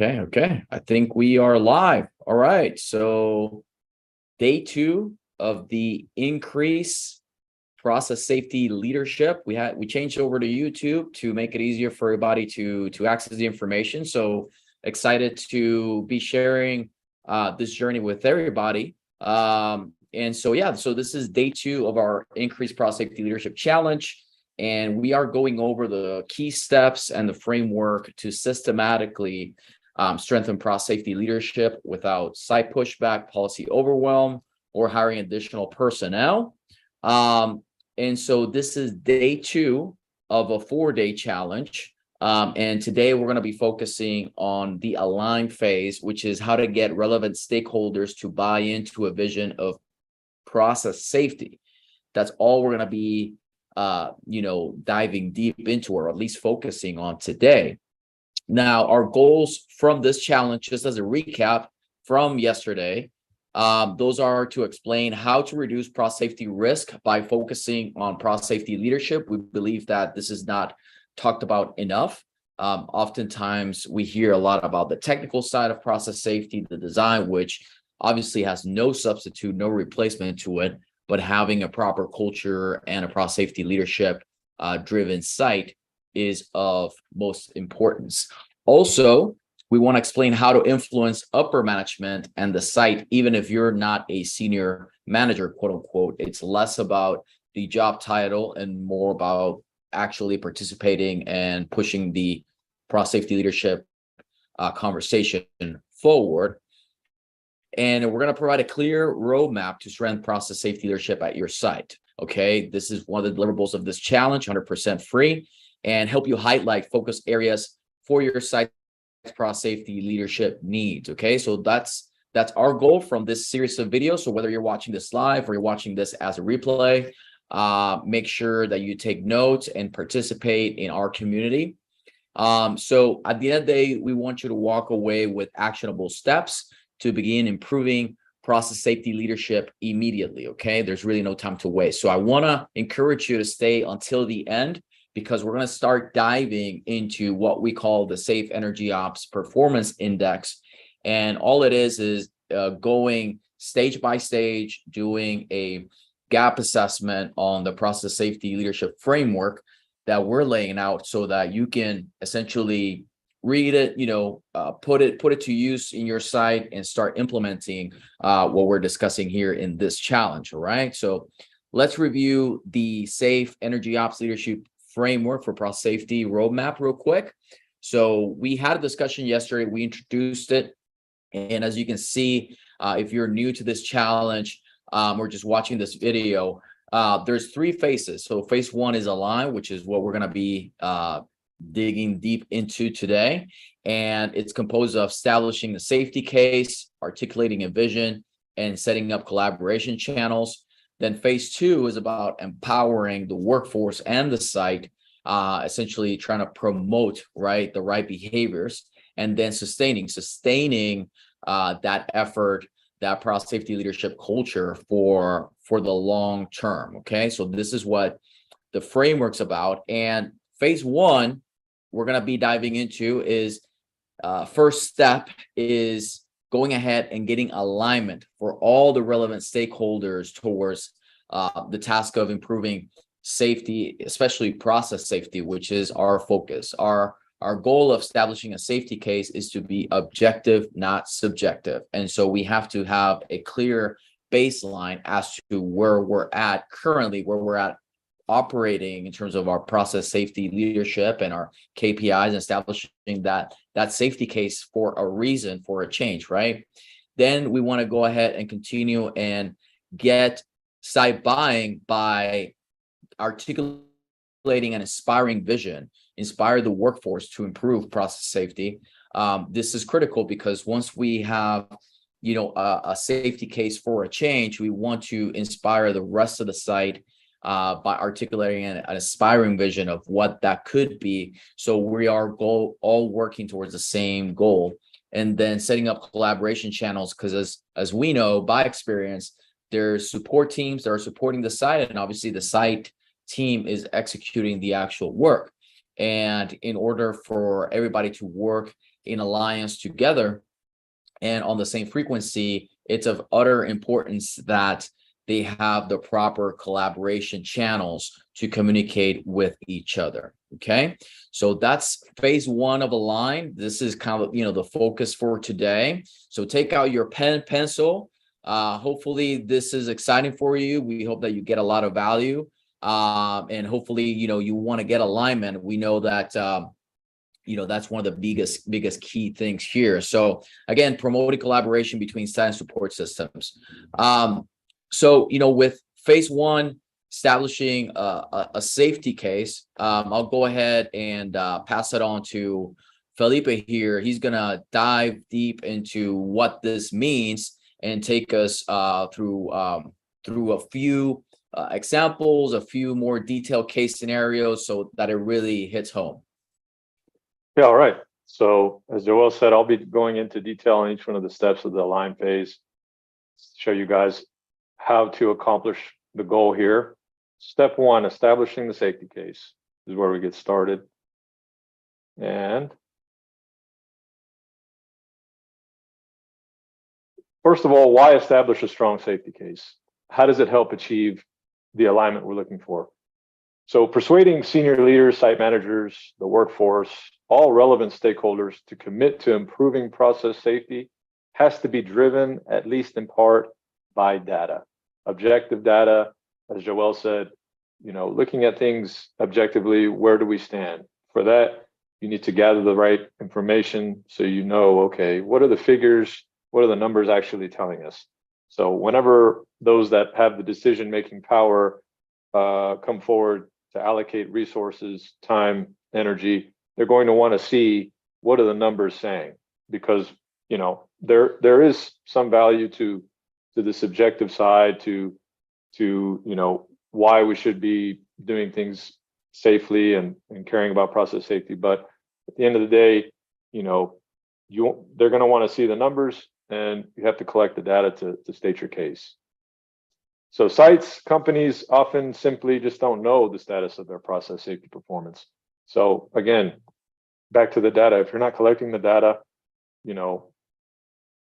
Okay. I think we are live. All right. So day 2 of the increase process safety leadership. We changed over to YouTube to make it easier for everybody to access the information. So excited to be sharing this journey with everybody. So this is day 2 of our increased process safety leadership challenge. And we are going over the key steps and the framework to systematically strengthen process safety leadership without site pushback, policy overwhelm, or hiring additional personnel. And so this is day 2 of a 4-day challenge. And today we're going to be focusing on the align phase, which is how to get relevant stakeholders to buy into a vision of process safety. That's all we're going to be, diving deep into, or at least focusing on today. Now, our goals from this challenge, just as a recap from yesterday, those are to explain how to reduce process safety risk by focusing on process safety leadership. We believe that this is not talked about enough. Oftentimes, we hear a lot about the technical side of process safety, the design, which obviously has no substitute, no replacement to it, but having a proper culture and a process safety leadership driven site is of most importance. Also, we want to explain how to influence upper management and the site, even if you're not a senior manager, quote unquote. It's less about the job title and more about actually participating and pushing the process safety leadership conversation forward. And we're going to provide a clear roadmap to strengthen process safety leadership at your site. Okay, this is one of the deliverables of this challenge, 100% free, and help you highlight focus areas for your site's process safety leadership needs. Okay, so that's our goal from this series of videos. So whether you're watching this live or you're watching this as a replay, make sure that you take notes and participate in our community. So at the end of the day, we want you to walk away with actionable steps to begin improving process safety leadership immediately. Okay, there's really no time to waste. So I want to encourage you to stay until the end, because we're going to start diving into what we call the Safe Energy Ops Performance Index. And all it is going stage by stage, doing a gap assessment on the process safety leadership framework that we're laying out, so that you can essentially read it, put it to use in your site and start implementing what we're discussing here in this challenge. All right. So let's review the Safe Energy Ops Leadership Framework for process safety roadmap real quick. So we had a discussion yesterday. We introduced it. And as you can see, if you're new to this challenge or just watching this video, there's 3 phases. So phase 1 is align, which is what we're going to be digging deep into today. And it's composed of establishing the safety case, articulating a vision, and setting up collaboration channels. Then phase 2 is about empowering the workforce and the site, essentially trying to promote the right behaviors, and then sustaining that effort, that process safety leadership culture for the long term. Okay, so this is what the framework's about. And phase 1 we're going to be diving into is first step is going ahead and getting alignment for all the relevant stakeholders towards the task of improving safety, especially process safety, which is our focus. Our goal of establishing a safety case is to be objective, not subjective. And so we have to have a clear baseline as to where we're at currently, where we're at operating in terms of our process safety leadership and our KPIs, and establishing that safety case for a reason, for a change, right? Then we want to go ahead and continue and get site buying by articulating an inspiring vision, inspire the workforce to improve process safety. This is critical because once we have a safety case for a change, we want to inspire the rest of the site by articulating an aspiring vision of what that could be. So we are all working towards the same goal. And then setting up collaboration channels, because as we know by experience, there's support teams that are supporting the site, and obviously the site team is executing the actual work. And in order for everybody to work in alliance together and on the same frequency, it's of utter importance that they have the proper collaboration channels to communicate with each other. Okay, so that's phase one of Align. This is kind of, the focus for today. So take out your pen, pencil. Hopefully this is exciting for you. We hope that you get a lot of value, and hopefully, you want to get alignment. We know that, that's one of the biggest key things here. So again, promoting collaboration between site and support systems. So, with phase one, establishing a safety case, I'll go ahead and pass it on to Felipe here. He's going to dive deep into what this means and take us through a few examples, a few more detailed case scenarios so that it really hits home. Yeah, all right. So as Joel said, I'll be going into detail on each one of the steps of the Align phase, show you guys how to accomplish the goal here. Step one, establishing the safety case is where we get started. And first of all, why establish a strong safety case? How does it help achieve the alignment we're looking for? So persuading senior leaders, site managers, the workforce, all relevant stakeholders to commit to improving process safety has to be driven, at least in part, by data. Objective data, as Joel said, looking at things objectively, where do we stand? For that, you need to gather the right information so okay, what are the figures? What are the numbers actually telling us? So whenever those that have the decision-making power come forward to allocate resources, time, energy, they're going to want to see what are the numbers saying, because there is some value to the subjective side, to why we should be doing things safely and caring about process safety. But at the end of the day, they're going to want to see the numbers, and you have to collect the data to state your case. So sites, companies often simply just don't know the status of their process safety performance. So again, back to the data. If you're not collecting the data, you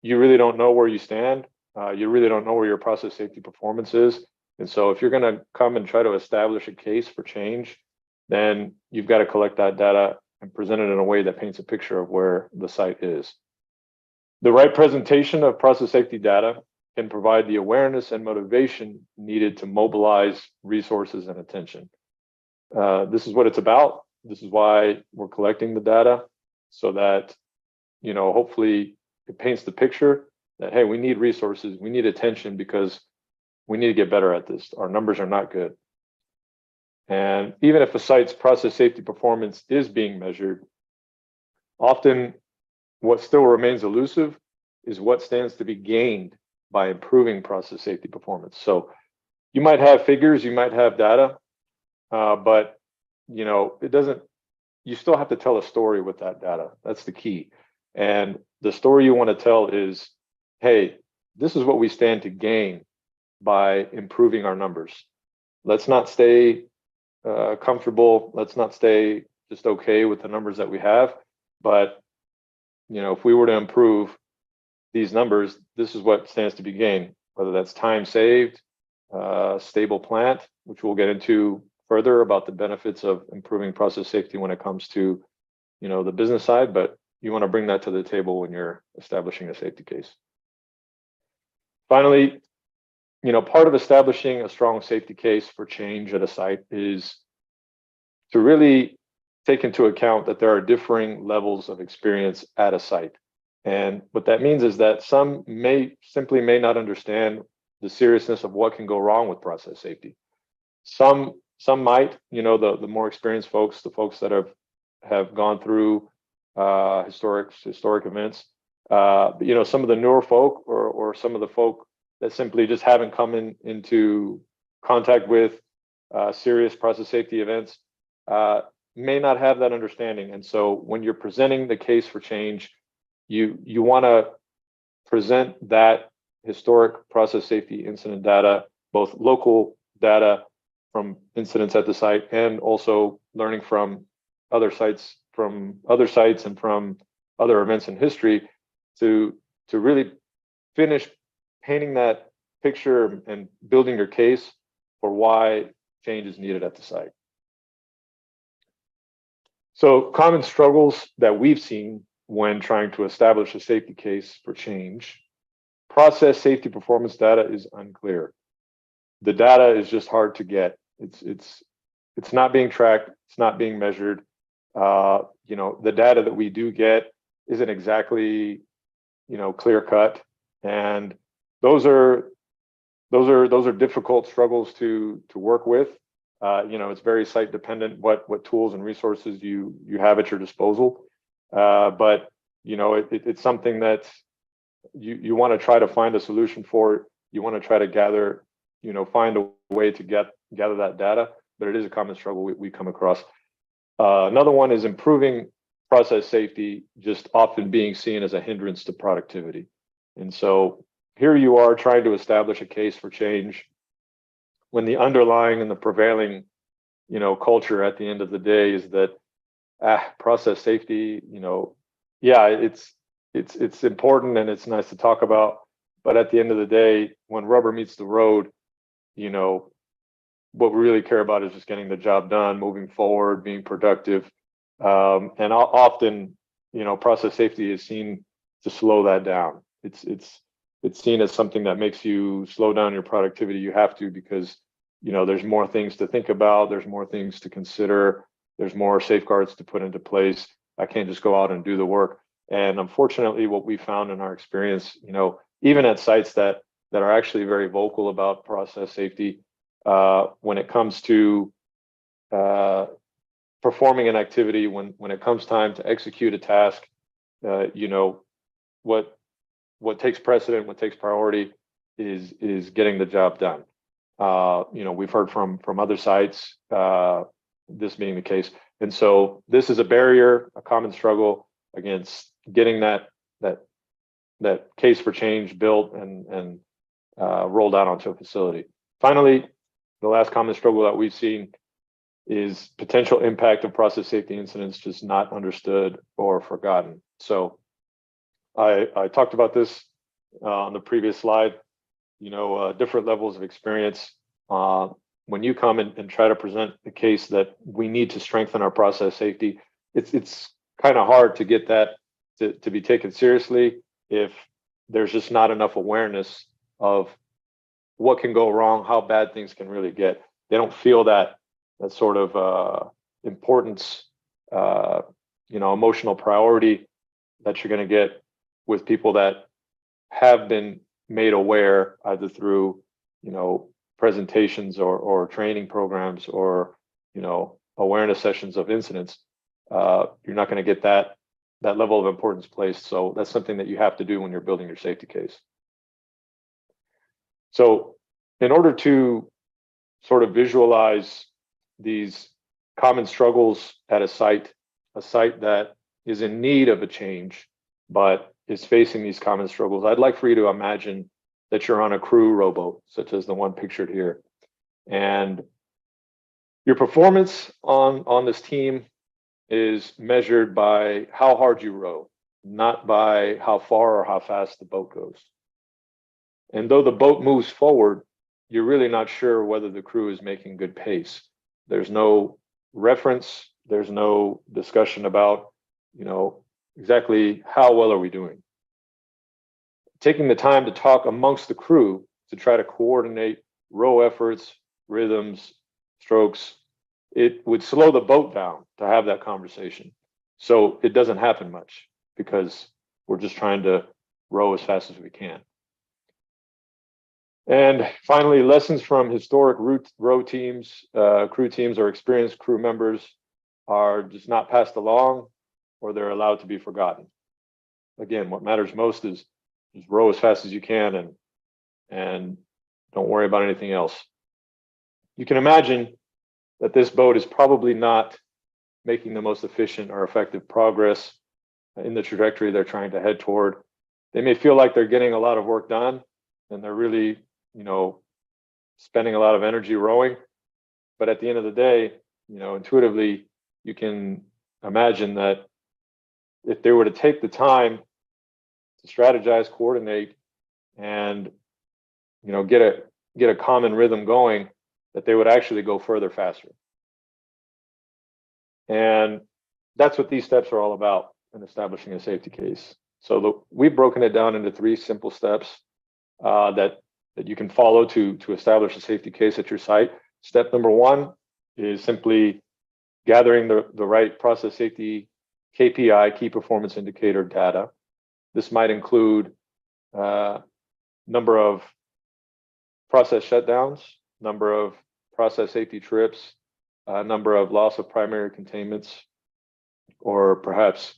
really don't know where you stand. You really don't know where your process safety performance is. And so if you're going to come and try to establish a case for change, then you've got to collect that data and present it in a way that paints a picture of where the site is. The right presentation of process safety data can provide the awareness and motivation needed to mobilize resources and attention. This is what it's about. This is why we're collecting the data, so that, hopefully it paints the picture that, hey, we need resources, we need attention, because we need to get better at this. Our numbers are not good. And even if a site's process safety performance is being measured, often what still remains elusive is what stands to be gained by improving process safety performance. So you might have figures, you might have data, but it doesn't, you still have to tell a story with that data. That's the key. And the story you want to tell is, hey, this is what we stand to gain by improving our numbers. Let's not stay comfortable. Let's not stay just okay with the numbers that we have. But, if we were to improve these numbers, this is what stands to be gained, whether that's time saved, stable plant, which we'll get into further about the benefits of improving process safety when it comes to, the business side, but you want to bring that to the table when you're establishing a safety case. Finally, part of establishing a strong safety case for change at a site is to really take into account that there are differing levels of experience at a site. And what that means is that some may not understand the seriousness of what can go wrong with process safety. Some might, the more experienced folks, the folks that have gone through historic events. Some of the newer folk or some of the folk that simply just haven't come into contact with serious process safety events may not have that understanding. And so when you're presenting the case for change, you want to present that historic process safety incident data, both local data from incidents at the site and also learning from other sites and from other events in history to really finish painting that picture and building your case for why change is needed at the site. So common struggles that we've seen when trying to establish a safety case for change: process safety performance data is unclear. The data is just hard to get. It's not being tracked. It's not being measured. The data that we do get isn't exactly, clear cut, and those are difficult struggles to work with. It's very site dependent what tools and resources you have at your disposal, but it's something that you want to try to find a solution for. You want to try to gather, find a way to gather that data, but it is a common struggle we come across. Another one is improving process safety just often being seen as a hindrance to productivity. And so here you are trying to establish a case for change when the underlying and the prevailing, culture at the end of the day is that process safety, it's important and it's nice to talk about, but at the end of the day, when rubber meets the road, what we really care about is just getting the job done, moving forward, being productive. And often, process safety is seen to slow that down. It's seen as something that makes you slow down your productivity. You have to, because there's more things to think about, there's more things to consider, there's more safeguards to put into place. I can't just go out and do the work. And unfortunately, what we found in our experience, even at sites that are actually very vocal about process safety, when it comes to performing an activity, when it comes time to execute a task, what takes precedent, what takes priority is getting the job done. We've heard from other sites, this being the case. And so this is a barrier, a common struggle against getting that case for change built and rolled out onto a facility. Finally, the last common struggle that we've seen is potential impact of process safety incidents just not understood or forgotten. So I talked about this on the previous slide, different levels of experience. When you come and try to present the case that we need to strengthen our process safety, it's kind of hard to get that to be taken seriously if there's just not enough awareness of what can go wrong, how bad things can really get. They don't feel that sort of importance, emotional priority that you're going to get with people that have been made aware either through, presentations or training programs or, awareness sessions of incidents. You're not going to get that level of importance placed. So that's something that you have to do when you're building your safety case. So in order to sort of visualize these common struggles at a site that is in need of a change, but is facing these common struggles, I'd like for you to imagine that you're on a crew rowboat, such as the one pictured here. And your performance on this team is measured by how hard you row, not by how far or how fast the boat goes. And though the boat moves forward, you're really not sure whether the crew is making good pace. There's no reference, there's no discussion about, exactly how well are we doing. Taking the time to talk amongst the crew to try to coordinate row efforts, rhythms, strokes, it would slow the boat down to have that conversation. So it doesn't happen much because we're just trying to row as fast as we can. And finally, lessons from historic row teams, crew teams, or experienced crew members are just not passed along, or they're allowed to be forgotten. Again, what matters most is just row as fast as you can and don't worry about anything else. You can imagine that this boat is probably not making the most efficient or effective progress in the trajectory they're trying to head toward. They may feel like they're getting a lot of work done and they're really, spending a lot of energy rowing. But at the end of the day, intuitively, you can imagine that if they were to take the time to strategize, coordinate, and get a common rhythm going, that they would actually go further faster. And that's what these steps are all about in establishing a safety case. So we've broken it down into 3 simple steps that you can follow to establish a safety case at your site. Step number 1 is simply gathering the right process safety KPI, key performance indicator data. This might include number of process shutdowns, number of process safety trips, number of loss of primary containments, or perhaps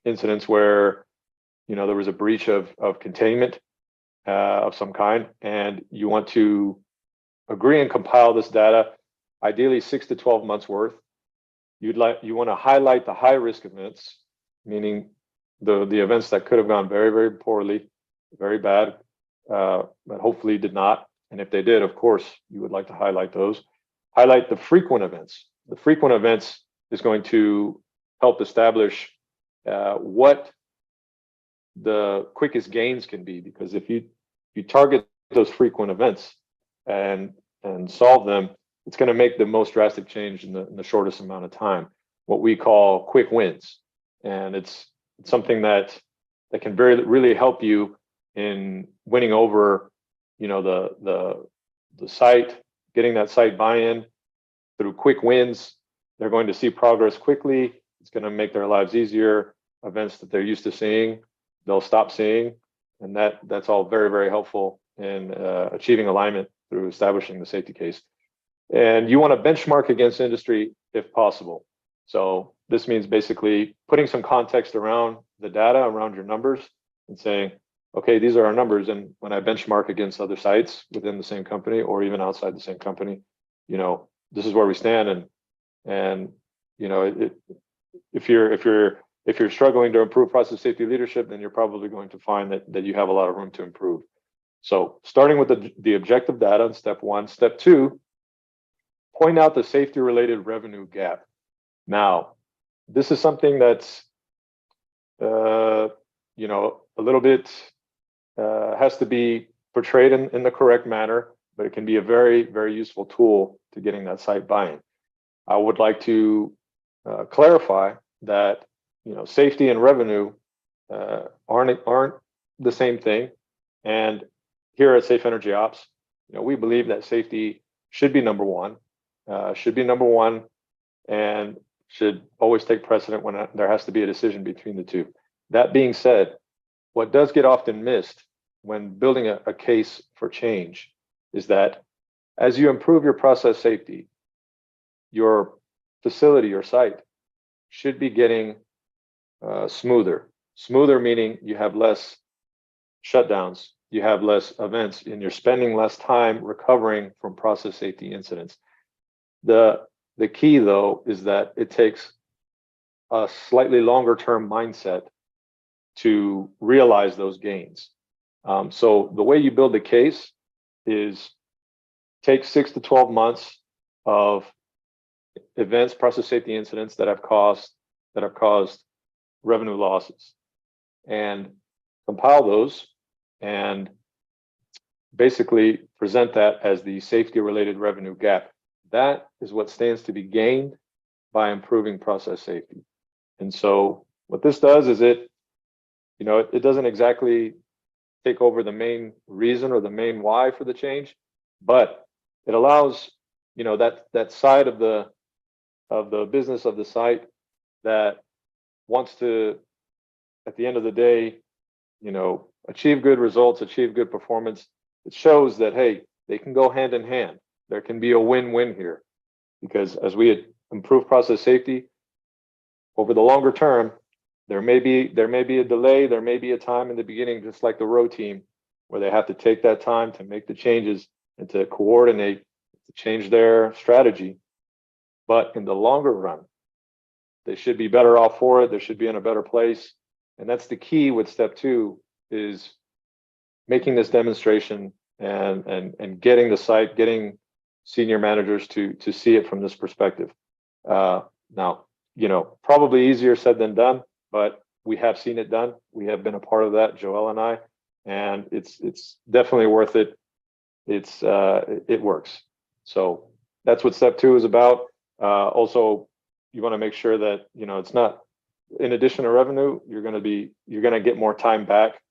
incidents where there was a breach of containment of some kind, and you want to agree and compile this data, ideally 6 to 12 months worth. You want to highlight the high risk events, meaning the events that could have gone very, very poorly, very bad, but hopefully did not. And if they did, of course, you would like to highlight those. Highlight the frequent events. The frequent events is going to help establish what the quickest gains can be, because if you target those frequent events and solve them, it's going to make the most drastic change in the shortest amount of time, what we call quick wins. And it's something that can really help you in winning over the site, getting that site buy-in through quick wins. They're going to see progress quickly. It's going to make their lives easier. Events that they're used to seeing, they'll stop seeing, and that's all very, very helpful in achieving alignment through establishing the safety case. And you want to benchmark against industry if possible. So this means basically putting some context around the data, around your numbers, and saying, okay, these are our numbers, and when I benchmark against other sites within the same company or even outside the same company, this is where we stand. And if you're struggling to improve process safety leadership, then you're probably going to find that you have a lot of room to improve. So starting with the objective data in step 1. Step 2, point out the safety related revenue gap. Now, this is something that's a little bit has to be portrayed in the correct manner, but it can be a very, very useful tool to getting that site buy-in. I would like to clarify that safety and revenue aren't the same thing. And here at Safe Energy Ops, we believe that safety should be number one, and should always take precedent when there has to be a decision between the two. That being said, what does get often missed when building a case for change is that as you improve your process safety, your facility, your site should be getting smoother. Smoother meaning you have less shutdowns, you have less events, and you're spending less time recovering from process safety incidents. The key, though, is that it takes a slightly longer term mindset to realize those gains. So the way you build the case is take 6 to 12 months of events, process safety incidents that have caused revenue losses, and compile those and basically present that as the safety related revenue gap. That is what stands to be gained by improving process safety. And so what this does is it doesn't exactly take over the main reason or the main why for the change, but it allows that side of the business of the site that wants to, at the end of the day, achieve good results, achieve good performance. It shows that, hey, they can go hand in hand. There can be a win-win here, because as we improve process safety over the longer term, there may be a delay, there may be a time in the beginning, just like the row team, where they have to take that time to make the changes and to coordinate, to change their strategy. But in the longer run, they should be better off for it. They should be in a better place. And that's the key with step 2, is making this demonstration and getting the site, getting senior managers to see it from this perspective. Now, probably easier said than done, but we have seen it done. We have been a part of that, Joel and I, and it's definitely worth it. It works. So that's what step 2 is about. Also, you want to make sure that it's not, in addition to revenue, you're going to get more time back,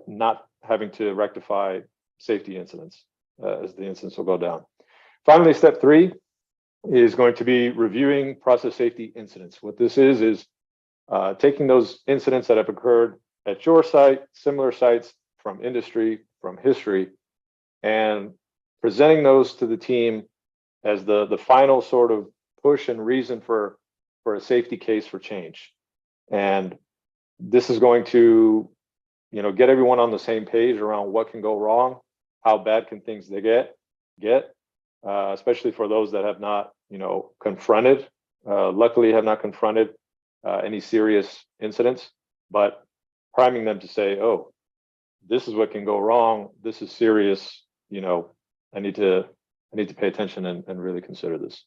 not having to rectify safety incidents, as the incidents will go down. Finally, step 3 is going to be reviewing process safety incidents. What this is taking those incidents that have occurred at your site, similar sites from industry, from history, and presenting those to the team as the final sort of push and reason for a safety case for change. And this is going to get everyone on the same page around what can go wrong, how bad can things they get, especially for those that have not confronted, luckily have not confronted any serious incidents, but priming them to say, oh, this is what can go wrong, this is serious, I need to pay attention and really consider this.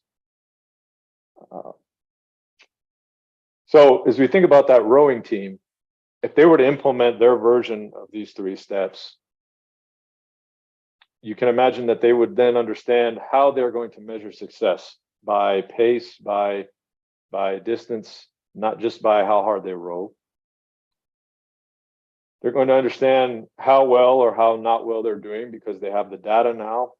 So as we think about that rowing team, if they were to implement their version of these 3 steps, you can imagine that they would then understand how they're going to measure success by pace, by distance, not just by how hard they row. They're going to understand how well or how not well they're doing because they have the data now.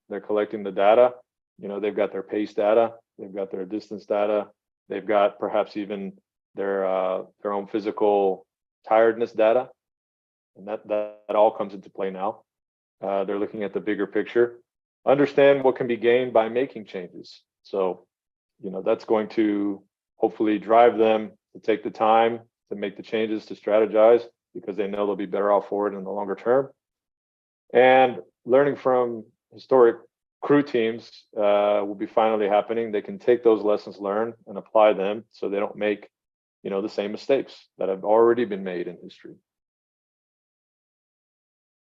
They're collecting the data. They've got their pace data, they've got their distance data, they've got perhaps even their own physical tiredness data, and that all comes into play now. They're looking at the bigger picture, understand what can be gained by making changes. So, that's going to hopefully drive them to take the time to make the changes, to strategize, because they know they'll be better off for it in the longer term. And learning from historic crew teams will be finally happening. They can take those lessons learned and apply them so they don't make the same mistakes that have already been made in history.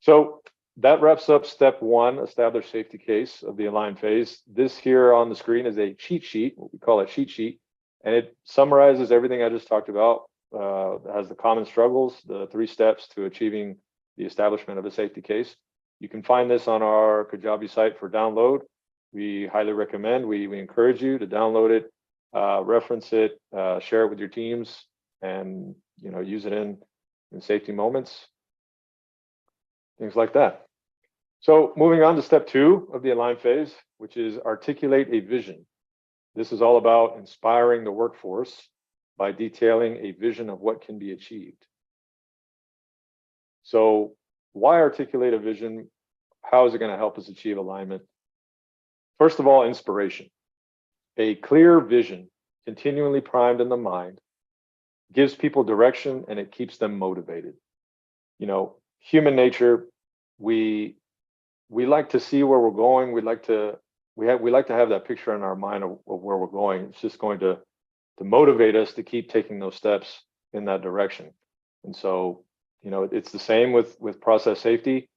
So that wraps up step 1, establish safety case of the align phase. This here on the screen is a cheat sheet, what we call a cheat sheet, and it summarizes everything I just talked about. It has the common struggles, the 3 steps to achieving the establishment of a safety case. You can find this on our Kajabi site for download. We highly recommend, we encourage you to download it, reference it, share it with your teams, and use it in safety moments, things like that. So moving on to step 2 of the align phase, which is articulate a vision. This is all about inspiring the workforce by detailing a vision of what can be achieved. So why articulate a vision? How is it going to help us achieve alignment? First of all, inspiration. A clear vision, continually primed in the mind, gives people direction and it keeps them motivated. Human nature, we like to see where we're going. We like to have that picture in our mind of where we're going. It's just going to motivate us to keep taking those steps in that direction. And so, it's the same with process safety.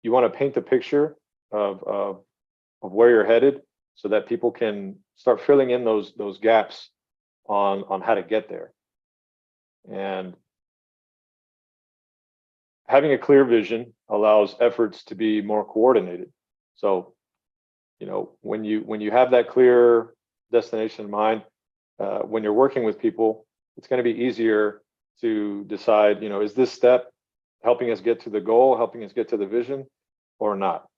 You want to paint the picture of where you're headed so that people can start filling in those gaps on how to get there. And having a clear vision allows efforts to be more coordinated. So, when you have that clear destination in mind, when you're working with people, it's going to be easier to decide, is this step helping us get to the goal, helping us get to the vision, or not?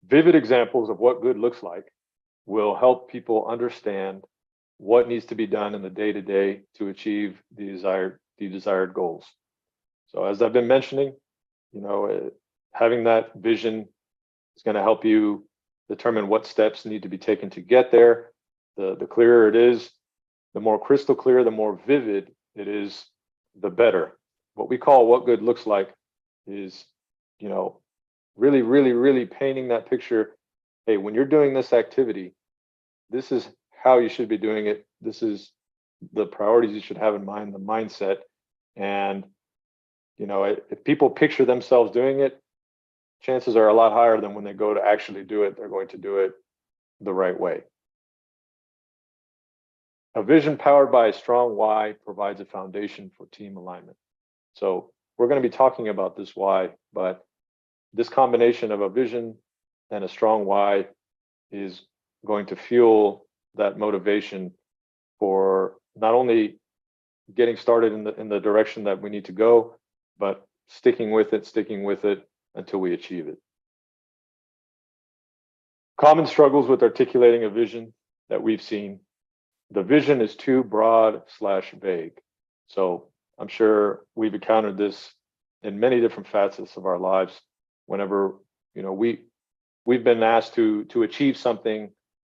Vivid examples of what good looks like will help people understand what needs to be done in the day-to-day to achieve the desired goals. So as I've been mentioning, having that vision is going to help you determine what steps need to be taken to get there. The clearer it is, the more crystal clear, the more vivid it is, the better. What we call what good looks like is, really, really, really painting that picture. Hey, when you're doing this activity, this is how you should be doing it. This is the priorities you should have in mind, the mindset. And, if people picture themselves doing it, chances are a lot higher than when they go to actually do it, they're going to do it the right way. A vision powered by a strong why provides a foundation for team alignment. So we're going to be talking about this why, but this combination of a vision and a strong why is going to fuel that motivation for not only getting started in the direction that we need to go, but sticking with it until we achieve it. Common struggles with articulating a vision that we've seen. The vision is too broad/vague. So I'm sure we've encountered this in many different facets of our lives. Whenever we've been asked to achieve something,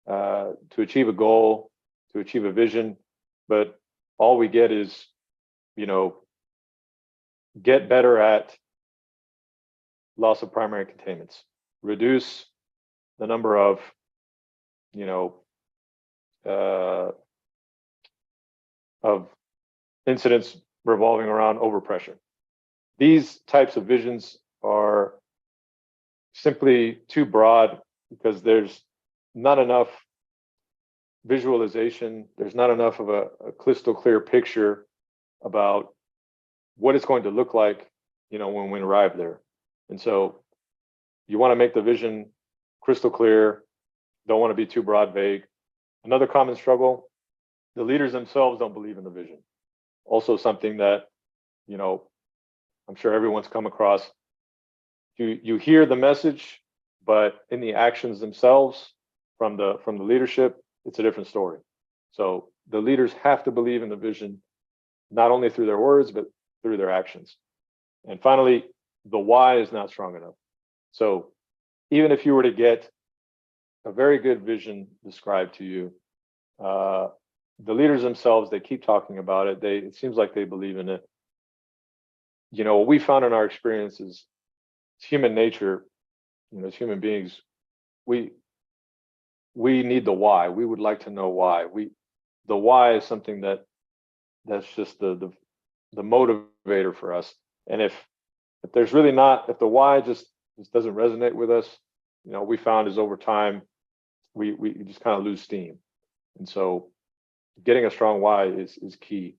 to achieve a goal, to achieve a vision, but all we get is, get better at loss of primary containments, reduce the number of, of incidents revolving around overpressure. These types of visions are simply too broad because there's not enough visualization. There's not enough of a crystal clear picture about what it's going to look like, when we arrive there. And so you want to make the vision crystal clear, don't want to be too broad, vague. Another common struggle, the leaders themselves don't believe in the vision. Also something that, I'm sure everyone's come across. You hear the message, but in the actions themselves from the leadership, it's a different story. So the leaders have to believe in the vision, not only through their words, but through their actions. And finally, the why is not strong enough. So even if you were to get a very good vision described to you, the leaders themselves, they keep talking about it. It seems like they believe in it. What we found in our experience is it's human nature, as human beings, we need the why. We would like to know why. The why is something that's just the motivator for us. And if there's really not, if the why just doesn't resonate with us, we found is over time, we just kind of lose steam. And so getting a strong why is key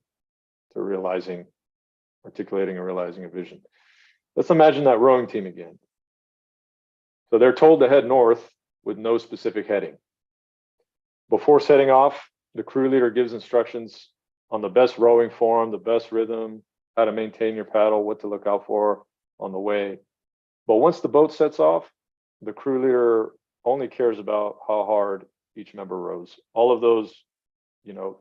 to articulating and realizing a vision. Let's imagine that rowing team again. So they're told to head north with no specific heading. Before setting off, the crew leader gives instructions on the best rowing form, the best rhythm, how to maintain your paddle, what to look out for on the way. But once the boat sets off, the crew leader only cares about how hard each member rows. All of those,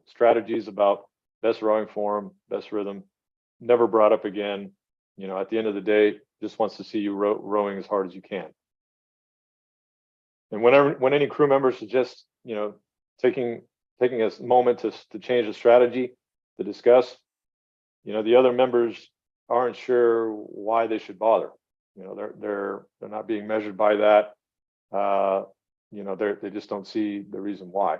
strategies about best rowing form, best rhythm, never brought up again. At the end of the day, just wants to see you rowing as hard as you can. And when any crew member suggests, taking a moment to change the strategy, to discuss, the other members aren't sure why they should bother. They're not being measured by that. They just don't see the reason why.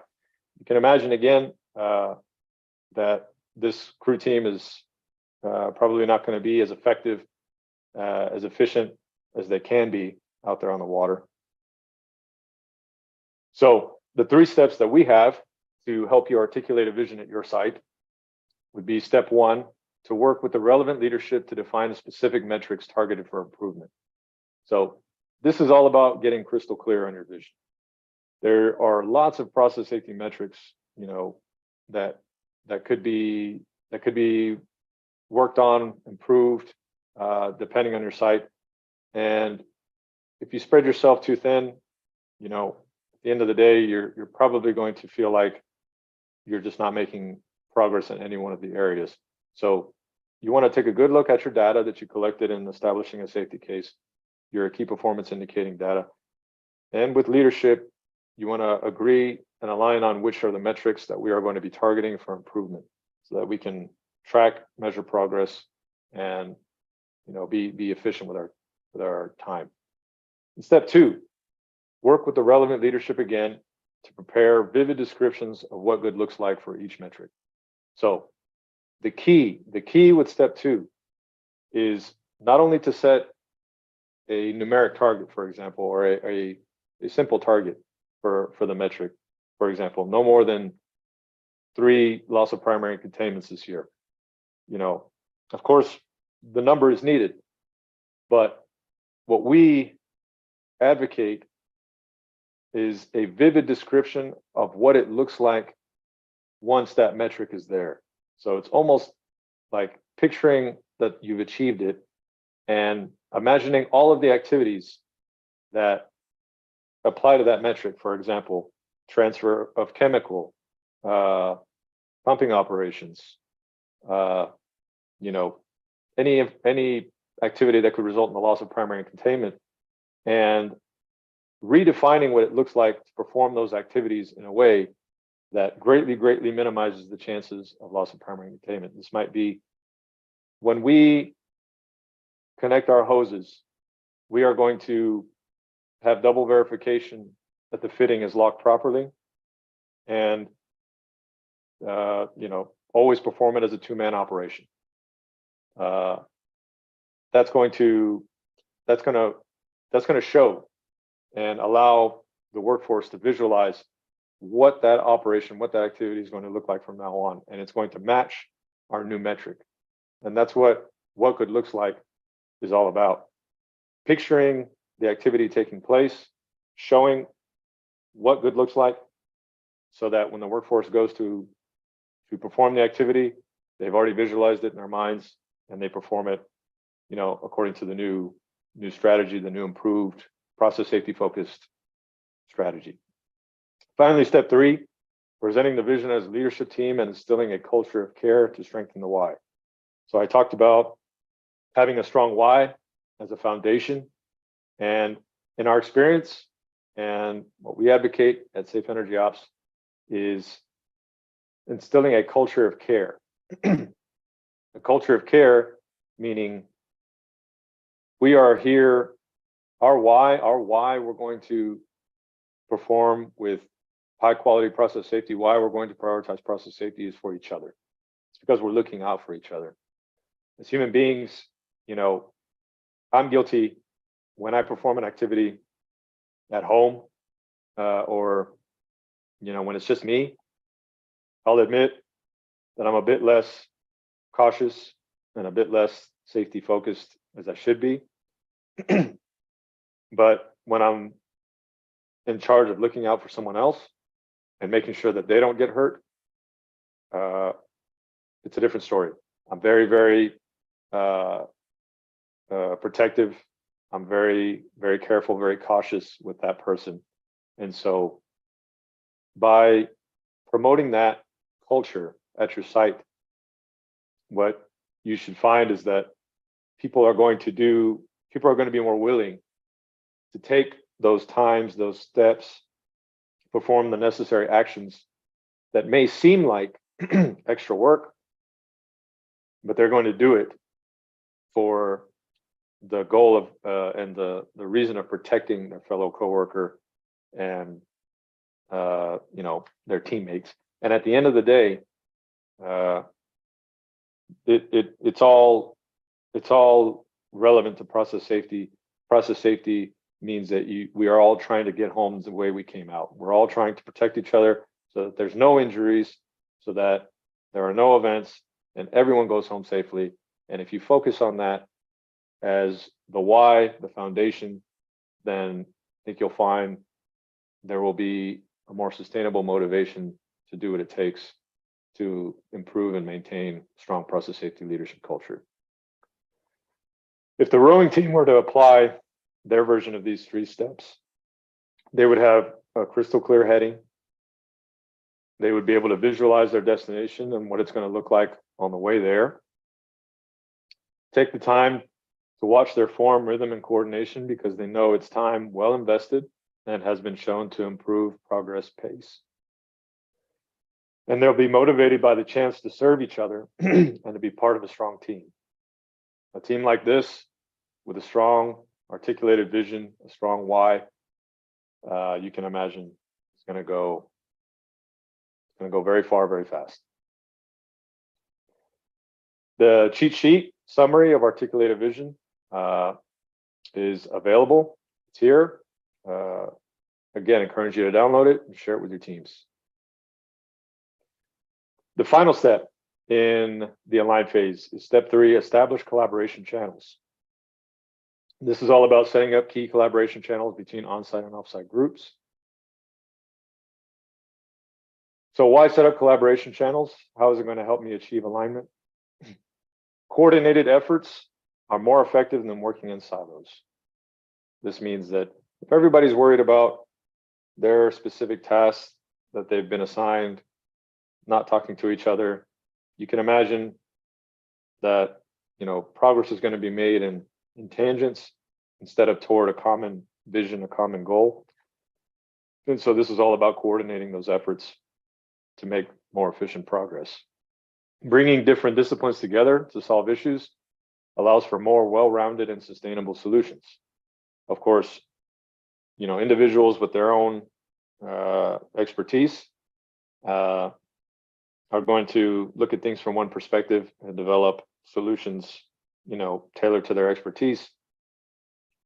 You can imagine again that this crew team is probably not going to be as effective, as efficient as they can be out there on the water. So the 3 steps that we have to help you articulate a vision at your site would be step 1, to work with the relevant leadership to define the specific metrics targeted for improvement. So this is all about getting crystal clear on your vision. There are lots of process safety metrics, that could be worked on, improved, depending on your site. And if you spread yourself too thin, at the end of the day, you're probably going to feel like you're just not making progress in any one of the areas. So you want to take a good look at your data that you collected in establishing a safety case, your key performance indicating data. And with leadership, you want to agree and align on which are the metrics that we are going to be targeting for improvement so that we can track, measure progress, and be efficient with our time. And step 2, work with the relevant leadership again to prepare vivid descriptions of what good looks like for each metric. So the key with step 2 is not only to set a numeric target, for example, or a simple target for the metric, for example, no more than 3 loss of primary containments this year. You know, of course, the number is needed, but what we advocate is a vivid description of what it looks like once that metric is there. So it's almost like picturing that you've achieved it and imagining all of the activities that apply to that metric. For example, transfer of chemical, pumping operations, you know, any activity that could result in the loss of primary containment, and redefining what it looks like to perform those activities in a way that greatly minimizes the chances of loss of primary containment. This might be when we connect our hoses, we are going to have double verification that the fitting is locked properly, and you know, always perform it as a 2-man operation. That's going to show and allow the workforce to visualize what that operation, what that activity is going to look like from now on, and it's going to match our new metric. And that's what good looks like is all about. Picturing the activity taking place, showing what good looks like, so that when the workforce goes to perform the activity, they've already visualized it in their minds and they perform it, you know, according to the new strategy, the new improved process safety focused strategy. Finally, step 3, presenting the vision as a leadership team and instilling a culture of care to strengthen the why. So I talked about having a strong why as a foundation, and in our experience and what we advocate at Safe Energy Ops is instilling a culture of care. A culture of care, meaning we are here, our why we're going to perform with high quality process safety, why we're going to prioritize process safety is for each other. It's because we're looking out for each other. As human beings, you know, I'm guilty when I perform an activity at home, or, you know, when it's just me, I'll admit that I'm a bit less cautious and a bit less safety focused as I should be. But when I'm in charge of looking out for someone else and making sure that they don't get hurt, it's a different story. I'm very protective. I'm very careful, very cautious with that person. And so by promoting that culture at your site, what you should find is that people are going to be more willing to take those times, those steps, perform the necessary actions that may seem like extra work, but they're going to do it for the goal of and the reason of protecting their fellow coworker and you know, their teammates. And at the end of the day, it's all relevant to process safety. Process safety means that we are all trying to get home the way we came out. We're all trying to protect each other so that there's no injuries, so that there are no events, and everyone goes home safely. And if you focus on that as the why, the foundation, then I think you'll find there will be a more sustainable motivation to do what it takes to improve and maintain strong process safety leadership culture. If the rowing team were to apply their version of these 3 steps, they would have a crystal clear heading. They would be able to visualize their destination and what it's going to look like on the way there. Take the time to watch their form, rhythm, and coordination, because they know it's time well invested and has been shown to improve progress pace. And they'll be motivated by the chance to serve each other and to be part of a strong team. A team like this, with a strong articulated vision, a strong why, you can imagine it's going to go very far, very fast. The cheat sheet summary of articulated vision is available. It's here. Again, encourage you to download it and share it with your teams. The final step in the align phase is step 3, establish collaboration channels. This is all about setting up key collaboration channels between on-site and off-site groups. So why set up collaboration channels? How is it going to help me achieve alignment? Coordinated efforts are more effective than working in silos. This means that if everybody's worried about their specific tasks that they've been assigned, not talking to each other, you can imagine that progress is going to be made in tangents instead of toward a common vision, a common goal. And so this is all about coordinating those efforts to make more efficient progress. Bringing different disciplines together to solve issues allows for more well-rounded and sustainable solutions. Of course, individuals with their own expertise are going to look at things from one perspective and develop solutions, tailored to their expertise.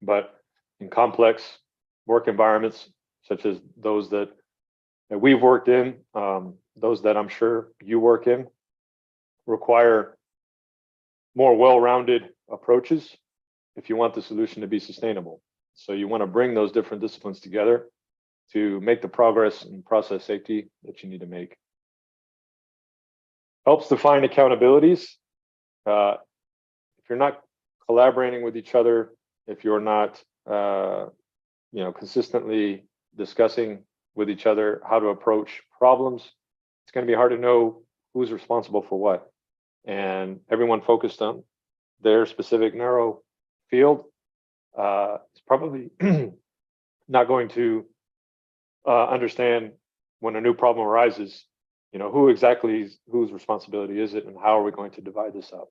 But in complex work environments, such as those that we've worked in, those that I'm sure you work in, require more well-rounded approaches if you want the solution to be sustainable. So you want to bring those different disciplines together to make the progress in process safety that you need to make. Helps define accountabilities. If you're not collaborating with each other, if you're not consistently discussing with each other how to approach problems, it's going to be hard to know who's responsible for what. And everyone focused on their specific narrow field is probably not going to understand when a new problem arises, who exactly whose responsibility is it and how are we going to divide this up.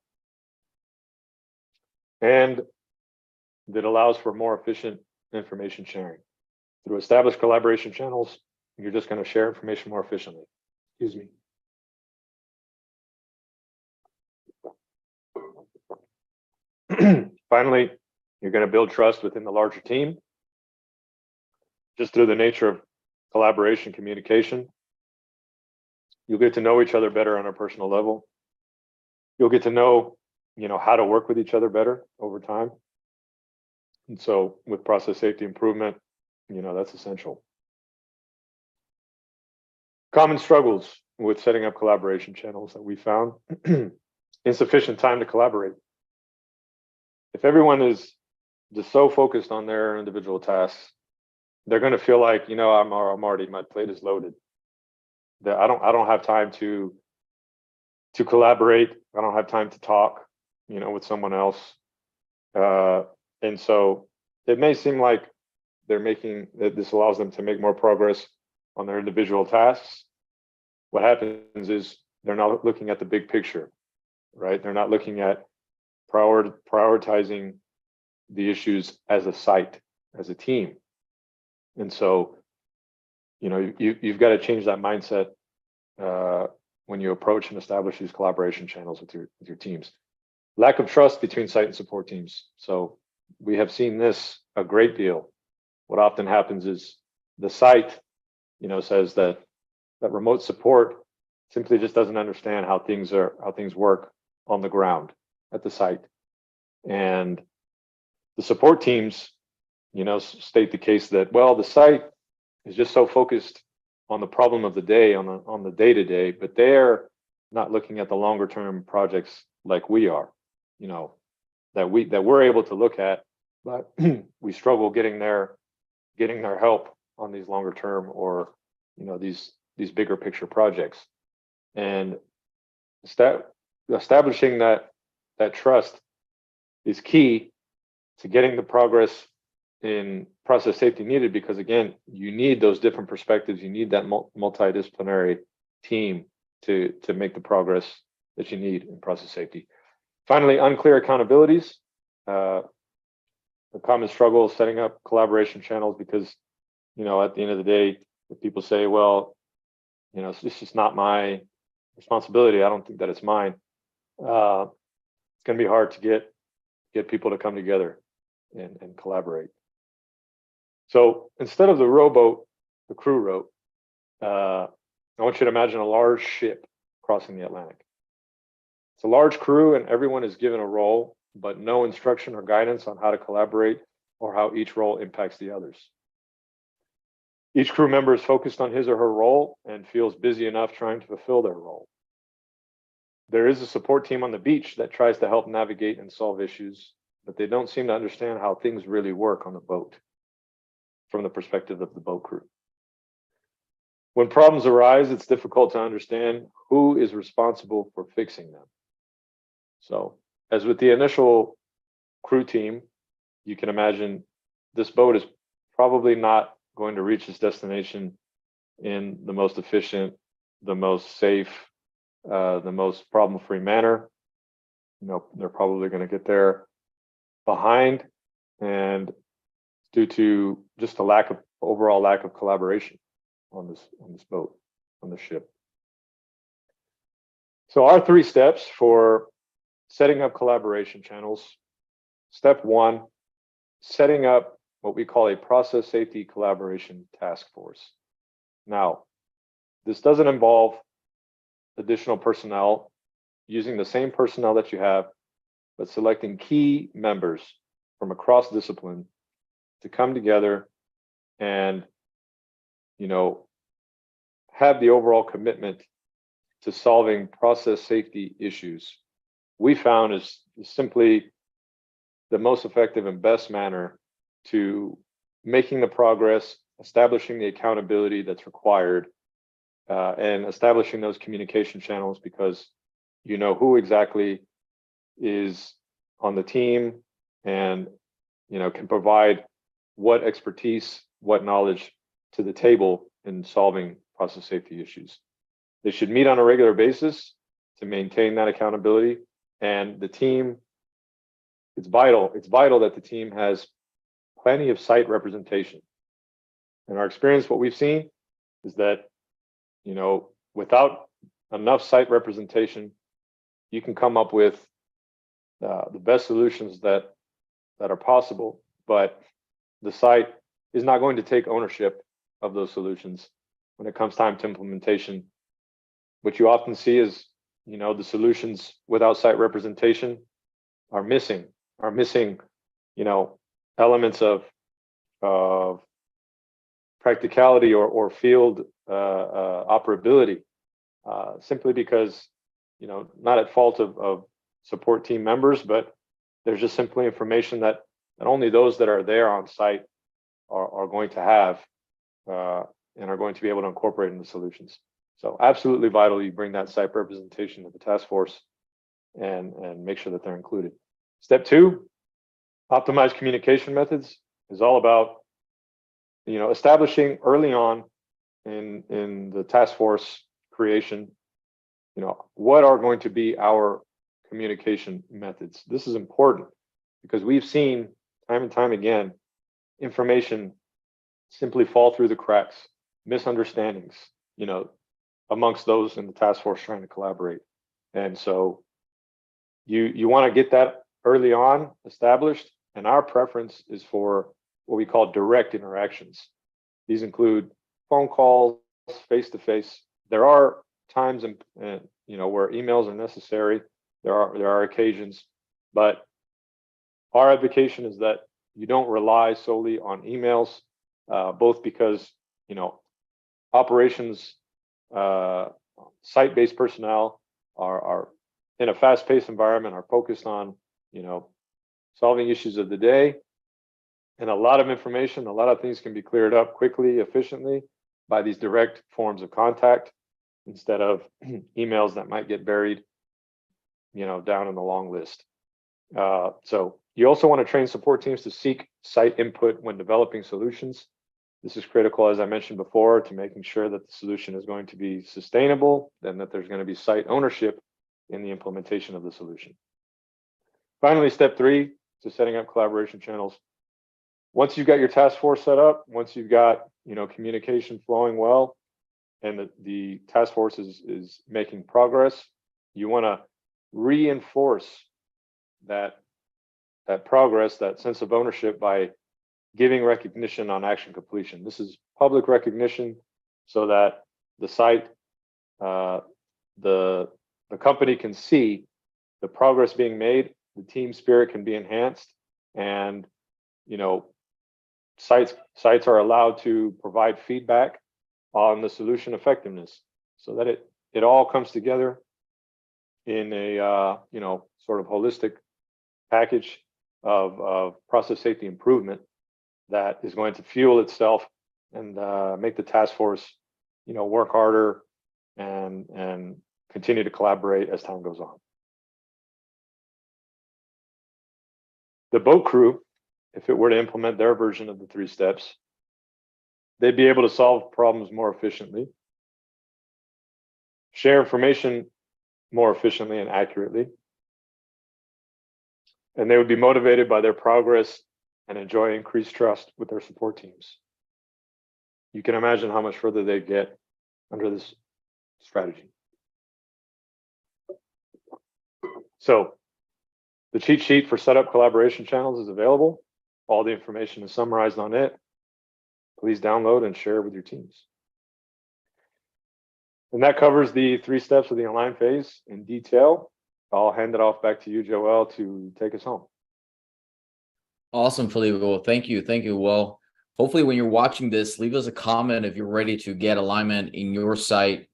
And that allows for more efficient information sharing. Through established collaboration channels, you're just going to share information more efficiently. Excuse me. Finally, you're going to build trust within the larger team just through the nature of collaboration, communication. You'll get to know each other better on a personal level. You'll get to know, how to work with each other better over time. And so with process safety improvement, that's essential. Common struggles with setting up collaboration channels that we found. Insufficient time to collaborate. If everyone is just so focused on their individual tasks, they're going to feel like, I'm already, my plate is loaded. That I don't have time to collaborate. I don't have time to talk, with someone else. And so it may seem like this allows them to make more progress on their individual tasks. What happens is they're not looking at the big picture, right? They're not looking at prioritizing the issues as a site, as a team. And so, you've got to change that mindset when you approach and establish these collaboration channels with your teams. Lack of trust between site and support teams. So we have seen this a great deal. What often happens is the site, says that remote support simply just doesn't understand how things work on the ground at the site. And the support teams, state the case that, well, the site is just so focused on the problem of the day, on the day-to-day, but they're not looking at the longer term projects like we are, that we're able to look at, but we struggle getting their help on these longer term or these bigger picture projects. And establishing that trust is key to getting the progress in process safety needed, because again, you need those different perspectives. You need that multidisciplinary team to make the progress that you need in process safety. Finally, unclear accountabilities. A common struggle is setting up collaboration channels because, at the end of the day, if people say, well, it's just not my responsibility, I don't think that it's mine. It's going to be hard to get people to come together and collaborate. So instead of the rowboat, the crew wrote, I want you to imagine a large ship crossing the Atlantic. It's a large crew and everyone is given a role, but no instruction or guidance on how to collaborate or how each role impacts the others. Each crew member is focused on his or her role and feels busy enough trying to fulfill their role. There is a support team on the beach that tries to help navigate and solve issues, but they don't seem to understand how things really work on the boat from the perspective of the boat crew. When problems arise, it's difficult to understand who is responsible for fixing them. So, as with the initial crew team, you can imagine this boat is probably not going to reach its destination in the most efficient, the most safe, the most problem-free manner. You know, they're probably going to get there behind, and due to just a overall lack of collaboration on this boat, on the ship. So our 3 steps for setting up collaboration channels. Step 1, setting up what we call a process safety collaboration task force. Now, this doesn't involve additional personnel, using the same personnel that you have, but selecting key members from across discipline to come together and, you know, have the overall commitment to solving process safety issues. We found is simply the most effective and best manner to making the progress, establishing the accountability that's required, and establishing those communication channels, because you know who exactly is on the team and, you know, can provide what expertise, what knowledge to the table in solving process safety issues. They should meet on a regular basis to maintain that accountability. And the team, it's vital that the team has plenty of site representation. In our experience, what we've seen is that, you know, without enough site representation, you can come up with the best solutions that are possible, but the site is not going to take ownership of those solutions when it comes time to implementation. What you often see is, you know, the solutions without site representation are missing, you know, elements of practicality or field operability, simply because, you know, not at fault of support team members, but there's just simply information that only those that are there on site are going to have and are going to be able to incorporate into solutions. So absolutely vital you bring that site representation to the task force and make sure that they're included. Step 2, optimize communication methods, is all about, you know, establishing early on in the task force creation, you know, what are going to be our communication methods. This is important because we've seen time and time again information simply fall through the cracks, misunderstandings, you know, amongst those in the task force trying to collaborate. And so you want to get that early on established, and our preference is for what we call direct interactions. These include phone calls, face-to-face. There are times and you know, where emails are necessary. There are occasions, but our advocation is that you don't rely solely on emails, both because, you know, operations site-based personnel are in a fast-paced environment, are focused on, you know, solving issues of the day, and a lot of information, a lot of things can be cleared up quickly, efficiently by these direct forms of contact instead of emails that might get buried, you know, down in the long list. So you also want to train support teams to seek site input when developing solutions. This is critical, as I mentioned before, to making sure that the solution is going to be sustainable and that there's going to be site ownership in the implementation of the solution. Finally, step 3, to setting up collaboration channels. Once you've got your task force set up, once you've got, you know, communication flowing well, and the task force is making progress, you want to reinforce that progress, that sense of ownership, by giving recognition on action completion. This is public recognition so that the site the company can see the progress being made, the team spirit can be enhanced, and sites are allowed to provide feedback on the solution effectiveness, so that it all comes together in a sort of holistic package of process safety improvement that is going to fuel itself and make the task force work harder and continue to collaborate as time goes on. The boat crew, if it were to implement their version of the 3 steps, they'd be able to solve problems more efficiently, share information more efficiently and accurately, and they would be motivated by their progress and enjoy increased trust with their support teams. You can imagine how much further they get under this strategy. So the cheat sheet for setup collaboration channels is available. All the information is summarized on it. Please download and share with your teams. And that covers the 3 steps of the align phase in detail. I'll hand it off back to you, Joel, to take us home. Awesome, Felipe. Well, thank you. Thank you. Well, hopefully when you're watching this, leave us a comment if you're ready to get alignment in your site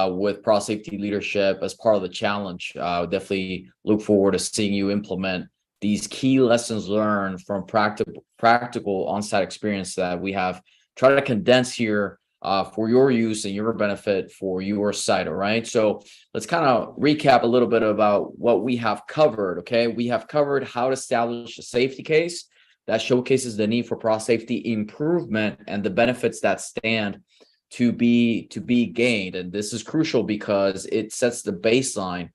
with process safety leadership as part of the challenge. I would definitely look forward to seeing you implement these key lessons learned from practical on-site experience that we have tried to condense here for your use and your benefit for your site. All right. So let's kind of recap a little bit about what we have covered. Okay. We have covered how to establish a safety case that showcases the need for process safety improvement and the benefits that stand to be gained. And this is crucial because it sets the baseline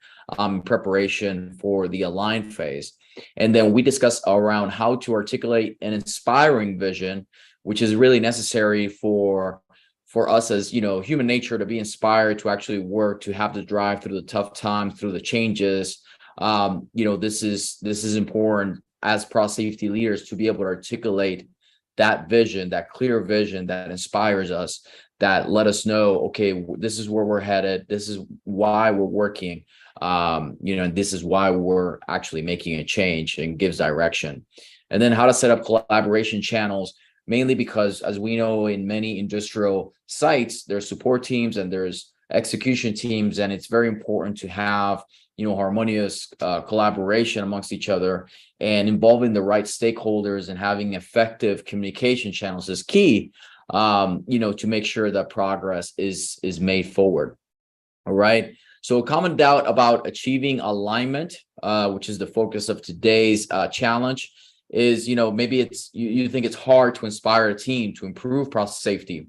preparation for the align phase. And then we discuss around how to articulate an inspiring vision, which is really necessary for us as human nature to be inspired to actually work, to have the drive through the tough times, through the changes. This is important as process safety leaders to be able to articulate that vision, that clear vision that inspires us, that let us know, okay, this is where we're headed. This is why we're working. And this is why we're actually making a change, and gives direction. And then how to set up collaboration channels, mainly because, as we know, in many industrial sites, there's support teams and there's execution teams, and it's very important to have harmonious collaboration amongst each other, and involving the right stakeholders and having effective communication channels is key, to make sure that progress is made forward. All right. So a common doubt about achieving alignment, which is the focus of today's challenge, is maybe you think it's hard to inspire a team to improve process safety.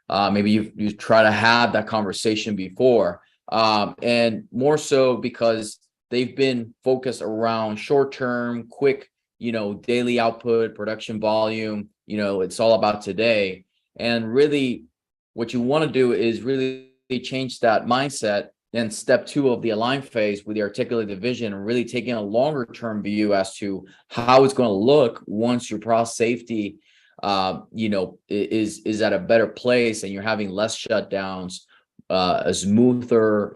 Maybe you've tried to have that conversation before, and more so because they've been focused around short-term, quick, daily output, production volume. It's all about today. And really, what you want to do is really change that mindset. And step 2 of the align phase with the articulated vision, and really taking a longer term view as to how it's going to look once your process safety, is at a better place, and you're having less shutdowns, a smoother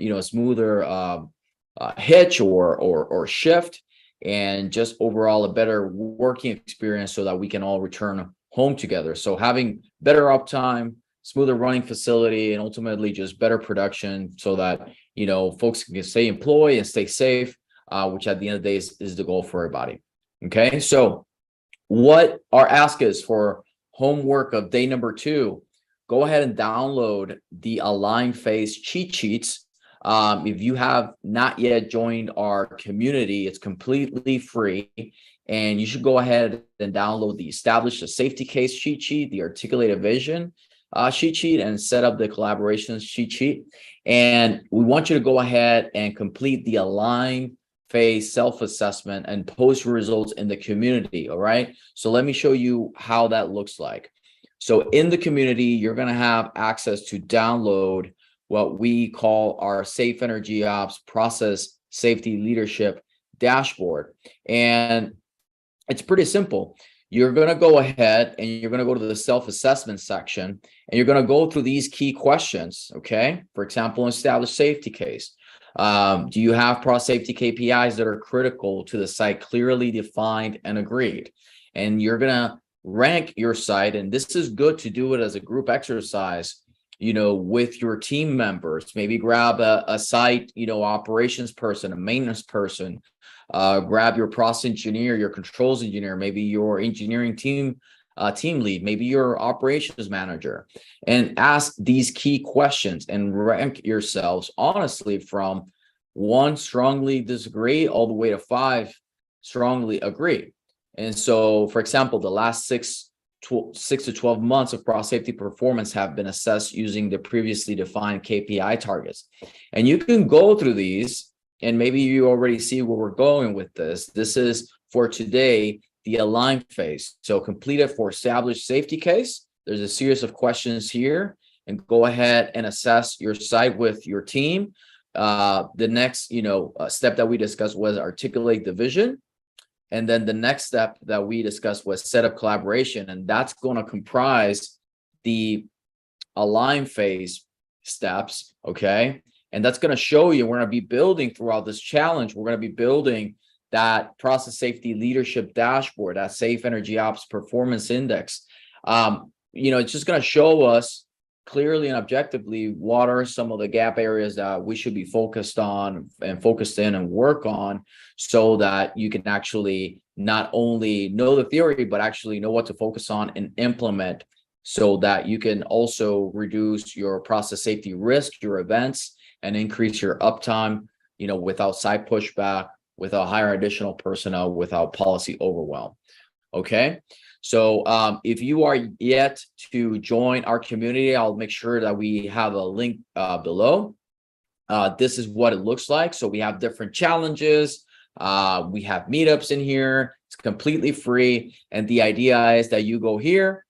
hitch or shift, and just overall a better working experience, so that we can all return home together. So having better uptime, smoother running facility, and ultimately just better production, so that folks can stay employed and stay safe, which at the end of the day is the goal for everybody. Okay, so what our ask is for homework of day number 2, go ahead and download the align phase cheat sheets. If you have not yet joined our community, it's completely free, and you should go ahead and download the establish a safety case cheat sheet, the articulated vision cheat sheet, and set up the collaborations cheat sheet. And we want you to go ahead and complete the align phase self-assessment and post results in the community. All right. So let me show you how that looks like. So in the community, you're going to have access to download what we call our Safe Energy Ops Process Safety Leadership Dashboard. And it's pretty simple. You're going to go ahead and you're going to go to the self-assessment section, and you're going to go through these key questions. Okay. For example, establish safety case. Do you have process safety KPIs that are critical to the site, clearly defined and agreed? And you're gonna rank your site, and this is good to do it as a group exercise, with your team members. Maybe grab a site, operations person, a maintenance person, grab your process engineer, your controls engineer, maybe your engineering team lead, maybe your operations manager, and ask these key questions and rank yourselves honestly from 1, strongly disagree, all the way to 5, strongly agree. And so, for example, the last 6 to 12 months of process safety performance have been assessed using the previously defined KPI targets. And you can go through these, and maybe you already see where we're going with this. This is for today, the align phase. So complete it for established safety case. There's a series of questions here, and go ahead and assess your site with your team. The next, step that we discussed was articulate the vision. And then the next step that we discussed was set up collaboration. And that's going to comprise the align phase steps. Okay. And that's going to show you, we're going to be building throughout this challenge. We're going to be building that process safety leadership dashboard, that safe energy ops performance index. It's just going to show us clearly and objectively what are some of the gap areas that we should be focused on and focused in and work on, so that you can actually not only know the theory, but actually know what to focus on and implement, so that you can also reduce your process safety risk, your events, and increase your uptime, without site pushback, without hiring additional personnel, without policy overwhelm. Okay. So if you are yet to join our community, I'll make sure that we have a link below. This is what it looks like. So we have different challenges. We have meetups in here. It's completely free. And the idea is that you go here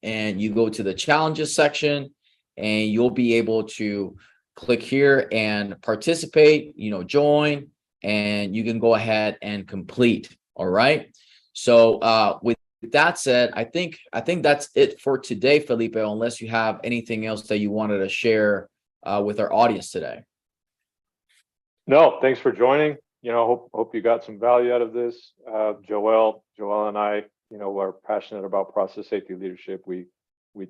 and you go to the challenges section, and you'll be able to click here and participate, join, and you can go ahead and complete. All right. So with that said, I think that's it for today, Felipe, unless you have anything else that you wanted to share with our audience today. No, thanks for joining. Hope you got some value out of this. Joel and I, are passionate about process safety leadership. We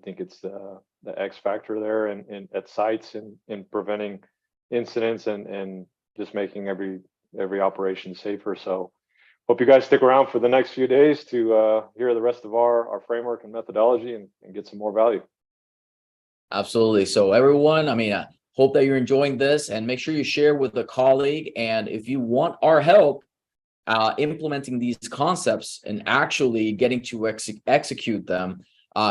think it's the X factor there, and at sites in preventing incidents and just making every operation safer. So hope you guys stick around for the next few days to hear the rest of our framework and methodology and get some more value. Absolutely. So everyone, I hope that you're enjoying this, and make sure you share with a colleague. And if you want our help implementing these concepts and actually getting to execute them,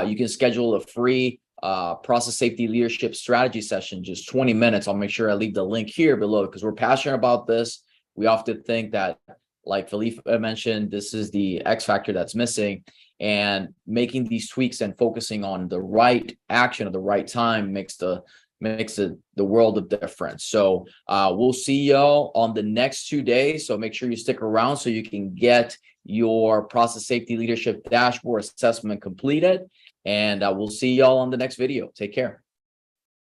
you can schedule a free process safety leadership strategy session, just 20 minutes. I'll make sure I leave the link here below, because we're passionate about this. We often think that, like Felipe mentioned, this is the X factor that's missing, and making these tweaks and focusing on the right action at the right time makes the world of difference. So we'll see y'all on the next 2 days. So make sure you stick around so you can get your process safety leadership dashboard assessment completed. And we'll see y'all on the next video. Take care.